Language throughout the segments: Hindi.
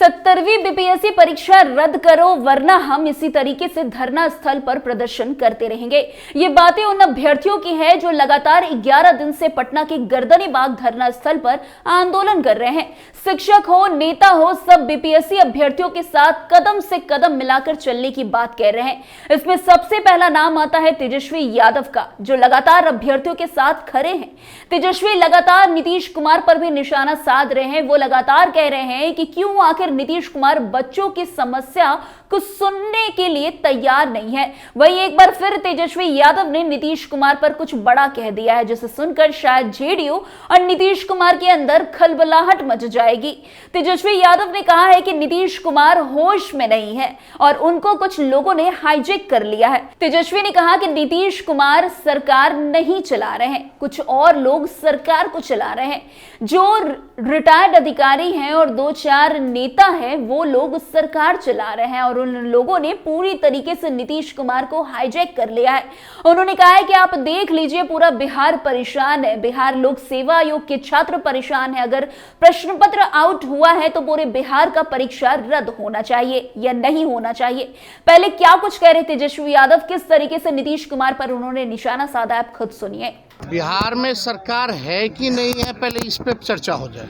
70वीं बीपीएससी परीक्षा रद्द करो वरना हम इसी तरीके से धरना स्थल पर प्रदर्शन करते रहेंगे। ये बातें उन अभ्यर्थियों की है जो लगातार 11 दिन से पटना के गर्दनी बाग धरना स्थल पर आंदोलन कर रहे हैं। शिक्षक हो, नेता हो, सब बीपीएससी अभ्यर्थियों के साथ कदम से कदम मिलाकर चलने की बात कह रहे हैं। इसमें सबसे पहला नाम आता है तेजस्वी यादव का, जो लगातार अभ्यर्थियों के साथ खड़े हैं। तेजस्वी लगातार नीतीश कुमार पर भी निशाना साध रहे हैं। वो लगातार कह रहे हैं कि क्यों आखिर नीतीश कुमार बच्चों की समस्या को सुनने के लिए तैयार नहीं है। वहीं एक बार फिर तेजस्वी यादव ने नीतीश कुमार पर कुछ बड़ा कह दिया है, जिसे सुनकर शायद जेडीयू और नीतीश कुमार के अंदर खलबलाहट मच जाएगी। तेजस्वी यादव ने कहा है कि नीतीश कुमार होश में नहीं है और उनको कुछ लोगों ने हाईजैक कर लिया है। तेजस्वी ने कहा कि नीतीश कुमार सरकार नहीं चला रहे हैं, कुछ और लोग सरकार को चला रहे हैं। जो रिटायर्ड अधिकारी हैं और 2-4 नेता हैं, वो लोग सरकार चला रहे हैं और उन लोगों ने पूरी तरीके से नीतीश कुमार को हाईजैक कर लिया है। उन्होंने कहा है कि आप देख लीजिए, पूरा बिहार परेशान है, बिहार लोक सेवा आयोग के छात्र परेशान है। अगर प्रश्न पत्र आउट हुआ है तो पूरे बिहार का परीक्षा रद्द होना चाहिए या नहीं होना चाहिए। पहले क्या कुछ कह रहे तेजस्वी यादव, किस तरीके से नीतीश कुमार पर उन्होंने निशाना साधा, आप खुद सुनिए। बिहार में सरकार है कि नहीं है, पहले इस पे चर्चा हो जाए।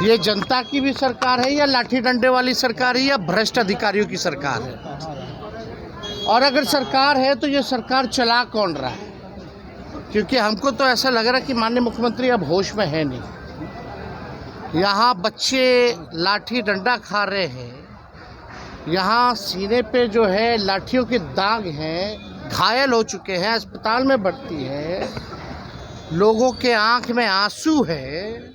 ये जनता की भी सरकार है या लाठी डंडे वाली सरकार है या भ्रष्ट अधिकारियों की सरकार है? और अगर सरकार है तो ये सरकार चला कौन रहा है? क्योंकि हमको तो ऐसा लग रहा है कि माननीय मुख्यमंत्री अब होश में है नहीं। यहाँ बच्चे लाठी डंडा खा रहे हैं, यहाँ सीने पे जो है लाठियों के दाग हैं, घायल हो चुके हैं, अस्पताल में भर्ती है, लोगों के आंख में आंसू है।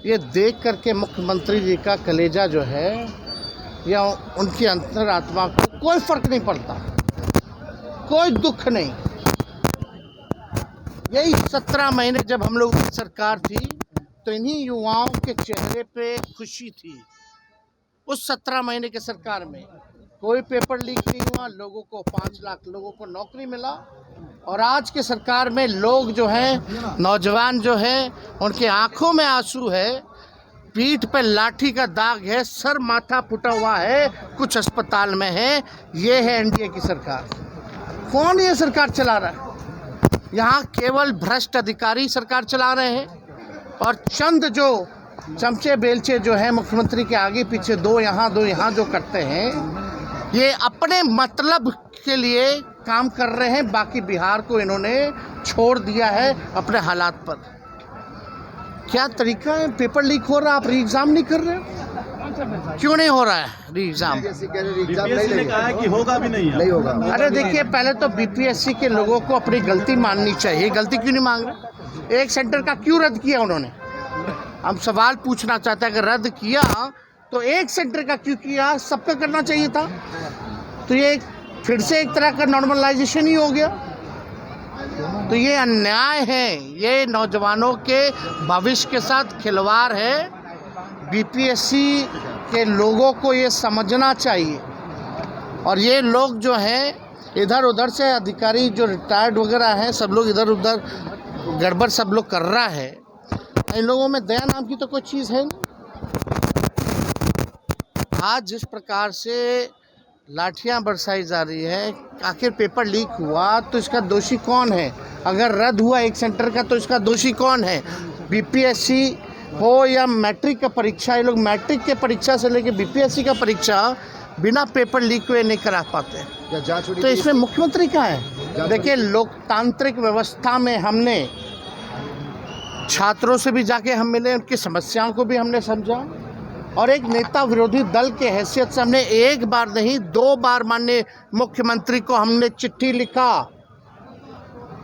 ये देख करके मुख्यमंत्री जी का कलेजा जो है या उनकी अंतरात्मा को कोई फर्क नहीं पड़ता, कोई दुख नहीं। यही 17 महीने जब हम लोग की सरकार थी तो इन्हीं युवाओं के चेहरे पे खुशी थी। उस 17 महीने के सरकार में कोई पेपर लीक नहीं हुआ, लोगों को 5 लाख लोगों को नौकरी मिला। और आज के सरकार में लोग जो हैं, नौजवान जो हैं, उनके आंखों में आंसू है, पीठ पे लाठी का दाग है, सर माथा फुटा हुआ है, कुछ अस्पताल में है। ये है एनडीए की सरकार। कौन ये सरकार चला रहा है? यहाँ केवल भ्रष्ट अधिकारी सरकार चला रहे हैं और चंद जो चमचे बेलचे जो है मुख्यमंत्री के आगे पीछे, दो यहाँ जो करते हैं, ये अपने मतलब के लिए काम कर रहे हैं। बाकी बिहार को इन्होंने छोड़ दिया है अपने हालात पर। क्या तरीका है? पेपर लीक हो रहा है, आप री एग्जाम नहीं कर रहे हो? क्यों नहीं हो रहा है री एग्जाम? बीपीएससी ने कहा है कि होगा भी नहीं होगा। अरे देखिए, पहले तो बीपीएससी के लोगों को अपनी गलती माननी चाहिए। गलती क्यों नहीं मांग रहे? एक सेंटर का क्यों रद्द किया उन्होंने? हम सवाल पूछना चाहते हैं, अगर रद्द किया तो एक सेंटर का क्यों किया? सबका करना चाहिए था। तो ये फिर से एक तरह का नॉर्मलाइजेशन ही हो गया। तो ये अन्याय है, ये नौजवानों के भविष्य के साथ खिलवाड़ है। बीपीएससी के लोगों को ये समझना चाहिए। और ये लोग जो हैं इधर उधर से अधिकारी जो रिटायर्ड वगैरह हैं, सब लोग इधर उधर गड़बड़ सब लोग कर रहा है। इन लोगों में दया नाम की तो कोई चीज़ है नहीं। आज जिस प्रकार से लाठियां बरसाई जा रही है, आखिर पेपर लीक हुआ तो इसका दोषी कौन है? अगर रद्द हुआ एक सेंटर का तो इसका दोषी कौन है? बीपीएससी हो या मैट्रिक का परीक्षा, ये लोग मैट्रिक के परीक्षा से लेकर बीपीएससी का परीक्षा बिना पेपर लीक हुए नहीं करा पाते। तो इसमें मुख्यमंत्री का है। देखिए, लोकतांत्रिक व्यवस्था में हमने छात्रों से भी जाके हम मिले, उनकी समस्याओं को भी हमने समझा और एक नेता विरोधी दल के हैसियत से हमने एक बार नहीं 2 बार माननीय मुख्यमंत्री को हमने चिट्ठी लिखा।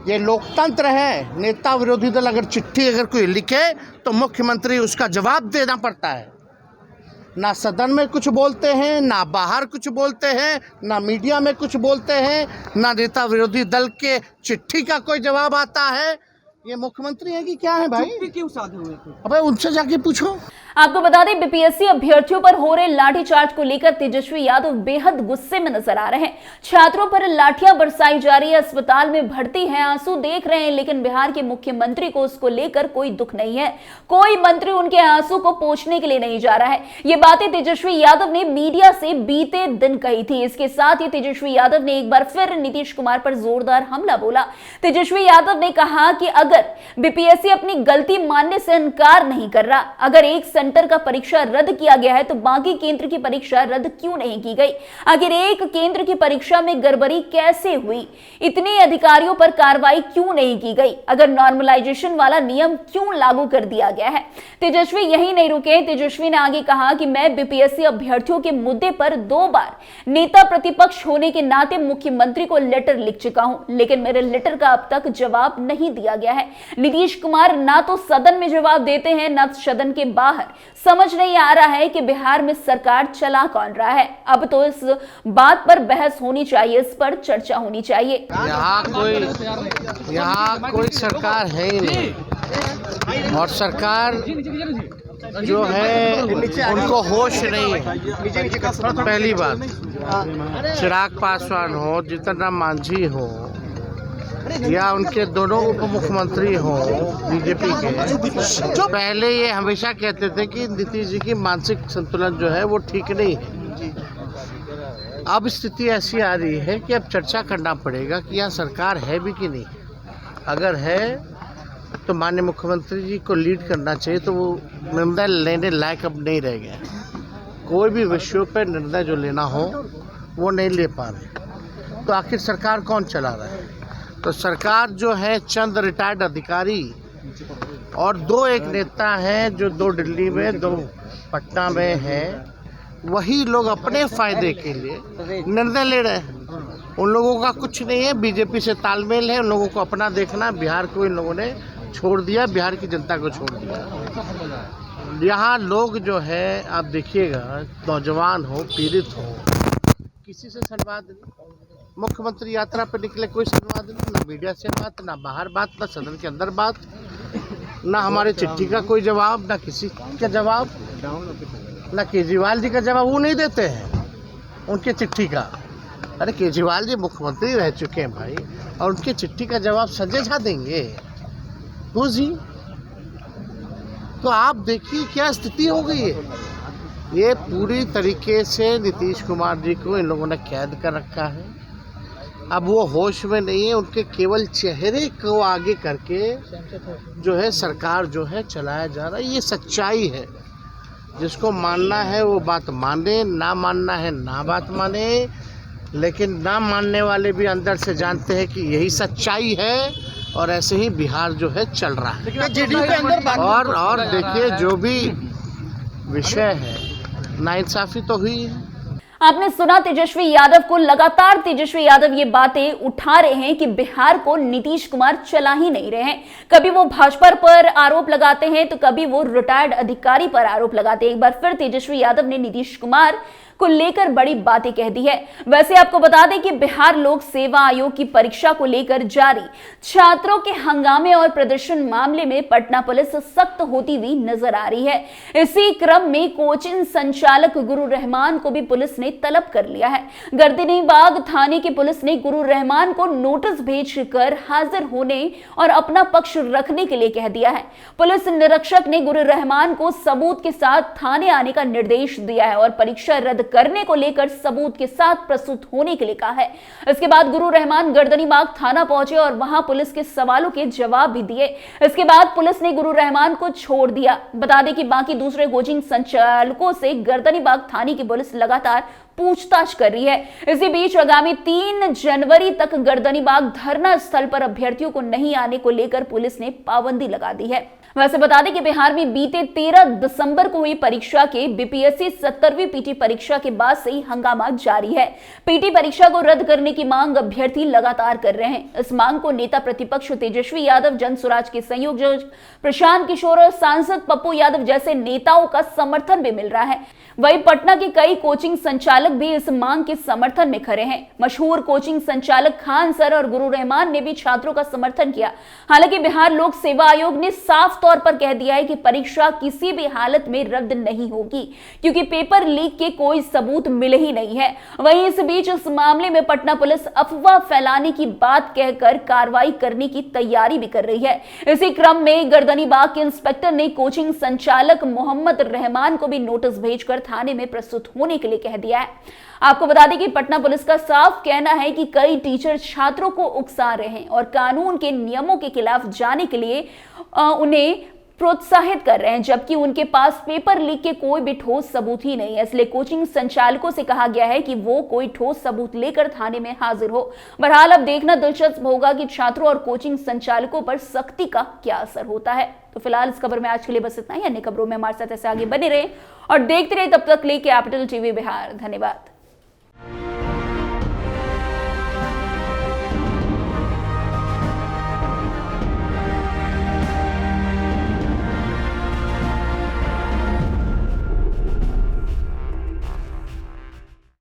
ये लोकतंत्र है। नेता विरोधी दल अगर चिट्ठी अगर कोई लिखे तो मुख्यमंत्री उसका जवाब देना पड़ता है। ना सदन में कुछ बोलते हैं, ना बाहर कुछ बोलते हैं, ना मीडिया में कुछ बोलते हैं, ना नेता विरोधी दल के चिट्ठी का कोई जवाब आता है। ये मुख्यमंत्री है कि क्या है भाई? क्यों साधे हुए थे? अबे उनसे जाके पूछो। आपको बता दें, बीपीएससी अभ्यर्थियों पर हो रहे लाठीचार्ज को लेकर तेजस्वी यादव बेहद गुस्से में नजर आ रहे हैं। छात्रों पर लाठियां बरसाई जा रही है, अस्पताल में भर्ती हैं, आंसू देख रहे हैं, लेकिन बिहार के मुख्यमंत्री को उसको लेकर कोई दुख नहीं है। कोई मंत्री उनके आंसू को पोंछने के लिए नहीं जा रहा है। ये बातें तेजस्वी यादव ने मीडिया से बीते दिन कही थी। इसके साथ ही तेजस्वी यादव ने एक बार फिर नीतीश कुमार पर जोरदार हमला बोला। तेजस्वी यादव ने कहा कि अगर बीपीएससी अपनी गलती मानने से इनकार नहीं कर रहा, अगर एक सेंटर का परीक्षा रद्द किया गया है तो बाकी केंद्र की परीक्षा रद्द क्यों नहीं की गई? आखिर एक केंद्र की परीक्षा में गड़बड़ी कैसे हुई? इतने अधिकारियों पर कार्रवाई क्यों नहीं की गई? अगर नॉर्मलाइजेशन वाला नियम क्यों लागू कर दिया गया है? तेजस्वी यही नहीं रुके। तेजस्वी ने आगे कहा कि मैं बीपीएससी अभ्यर्थियों के मुद्दे पर 2 बार नेता प्रतिपक्ष होने के नाते मुख्यमंत्री को लेटर लिख चुका हूं, लेकिन मेरे लेटर का अब तक जवाब नहीं दिया गया है। नीतीश कुमार ना तो सदन में जवाब देते हैं, ना सदन के बाहर। समझ नहीं आ रहा है कि बिहार में सरकार चला कौन रहा है। अब तो इस बात पर बहस होनी चाहिए, इस पर चर्चा होनी चाहिए। यहाँ कोई सरकार है ही नहीं, और सरकार जो है उनको होश नहीं है। पहली बात, चिराग पासवान हो, जीतन राम मांझी हो, या उनके दोनों उप मुख्यमंत्री हो बीजेपी के, जो पहले ये हमेशा कहते थे कि नीतीश जी की मानसिक संतुलन जो है वो ठीक नहीं है। अब स्थिति ऐसी आ रही है कि अब चर्चा करना पड़ेगा कि यहाँ सरकार है भी कि नहीं। अगर है तो माननीय मुख्यमंत्री जी को लीड करना चाहिए, तो वो निर्णय लेने लायक अब नहीं रह गया। कोई भी विषयों पर निर्णय जो लेना हो वो नहीं ले पा रहे, तो आखिर सरकार कौन चला रहा है? तो सरकार जो है चंद रिटायर्ड अधिकारी और 2 एक नेता हैं, जो 2 दिल्ली में 2 पटना में हैं, वही लोग अपने फायदे के लिए निर्णय ले रहे हैं। उन लोगों का कुछ नहीं है, बीजेपी से तालमेल है, उन लोगों को अपना देखना। बिहार को इन लोगों ने छोड़ दिया, बिहार की जनता को छोड़ दिया। यहाँ लोग जो है आप देखिएगा, नौजवान हो, पीड़ित हो, किसी से संवाद नहीं। मुख्यमंत्री यात्रा पर निकले, कोई संवाद नहीं, ना मीडिया से बात, ना बाहर बात, ना सदन के अंदर बात, ना हमारे चिट्ठी का कोई जवाब, ना किसी का जवाब, ना केजरीवाल जी का जवाब वो नहीं देते हैं उनके चिट्ठी का। अरे केजरीवाल जी मुख्यमंत्री रह चुके हैं भाई, और उनके चिट्ठी का जवाब संजय झा देंगे? वो जी, तो आप देखिए क्या स्थिति हो गई है। ये पूरी तरीके से नीतीश कुमार जी को इन लोगों ने कैद कर रखा है। अब वो होश में नहीं है, उनके केवल चेहरे को आगे करके जो है सरकार जो है चलाया जा रहा है। ये सच्चाई है, जिसको मानना है वो बात माने, ना मानना है ना बात माने, लेकिन ना मानने वाले भी अंदर से जानते हैं कि यही सच्चाई है, और ऐसे ही बिहार जो है चल रहा है। और देखिए, जो भी विषय है, नाइंसाफी तो हुई है। आपने सुना तेजस्वी यादव को। लगातार तेजस्वी यादव ये बातें उठा रहे हैं कि बिहार को नीतीश कुमार चला ही नहीं रहे हैं। कभी वो भाजपा पर आरोप लगाते हैं, तो कभी वो रिटायर्ड अधिकारी पर आरोप लगाते हैं। एक बार फिर तेजस्वी यादव ने नीतीश कुमार को लेकर बड़ी बातें कह दी है। वैसे आपको बता दें कि बिहार लोक सेवा आयोग की परीक्षा को लेकर जारी छात्रों के हंगामे और प्रदर्शन मामले में पटना पुलिस सख्त होती हुई नजर आ रही है। इसी क्रम में कोचिंग संचालक गुरु रहमान को भी पुलिस ने तलब कर लिया है। गर्दनीबाग थाने की पुलिस ने गुरु रहमान को नोटिस भेजकर हाजिर होने और अपना पक्ष रखने के लिए कह दिया है। पुलिस निरीक्षक ने गुरु रहमान को सबूत के साथ थाने आने का निर्देश दिया है और परीक्षा रद्द करने को लेकर सबूत के साथ प्रस्तुत होने के लिए कहा है। इसके बाद गुरु रहमान गर्दनीबाग थाना पहुंचे और वहां पुलिस के सवालों के जवाब भी दिए। इसके बाद पुलिस ने गुरु रहमान को छोड़ दिया। बता दें कि बाकी दूसरे कोचिंग संचालकों से गर्दनीबाग थाने की पुलिस लगातार पूछताछ कर रही है। इसी बीच आगामी 3 जनवरी तक गर्दनीबाग धरना स्थल पर अभ्यर्थियों को नहीं आने को लेकर पुलिस ने पाबंदी लगा दी है। वैसे बता दें कि बिहार में बीते 13 दिसंबर को हुई परीक्षा के बीपीएससी 70वीं पीटी परीक्षा के बाद से ही हंगामा जारी है। पीटी परीक्षा को रद्द करने की मांग अभ्यर्थी लगातार कर रहे हैं। इस मांग को नेता प्रतिपक्ष तेजस्वी यादव, जन स्वराज के संयोजक प्रशांत किशोर और सांसद पप्पू यादव जैसे नेताओं का समर्थन भी मिल रहा है। वहीं पटना के कई कोचिंग संचालक भी इस मांग के समर्थन में खड़े हैं। मशहूर कोचिंग संचालक खान सर और गुरु रहमान ने भी छात्रों का समर्थन किया। हालांकि बिहार लोक सेवा आयोग ने साफ तौर पर कह दिया है कि परीक्षा किसी भी हालत में रद्द नहीं होगी, क्योंकि पेपर लीक के कोई सबूत मिले ही नहीं है। वहीं इस बीच इस मामले में पटना पुलिस अफवाह फैलाने की बात कहकर कार्रवाई करने की तैयारी भी कर रही है। इसी क्रम में गर्दनीबाग के इंस्पेक्टर ने कोचिंग संचालक मोहम्मद रहमान को भी नोटिस भेजकर थाने में प्रस्तुत होने के लिए कह दिया है। आपको बता दें कि पटना पुलिस का साफ कहना है कि कई टीचर छात्रों को उकसा रहे हैं और कानून के नियमों के खिलाफ जाने के लिए उन्हें प्रोत्साहित कर रहे हैं, जबकि उनके पास पेपर लीक के कोई भी ठोस सबूत ही नहीं है। इसलिए कोचिंग संचालकों से कहा गया है कि वो कोई ठोस सबूत लेकर थाने में हाजिर हो। बहरहाल अब देखना दिलचस्प होगा कि छात्रों और कोचिंग संचालकों पर सख्ती का क्या असर होता है। तो फिलहाल इस खबर में आज के लिए बस इतना ही। अन्य खबरों में हमारे साथ ऐसे आगे बने रहे और देखते रहे। तब तक लिए कैपिटल टीवी बिहार। धन्यवाद।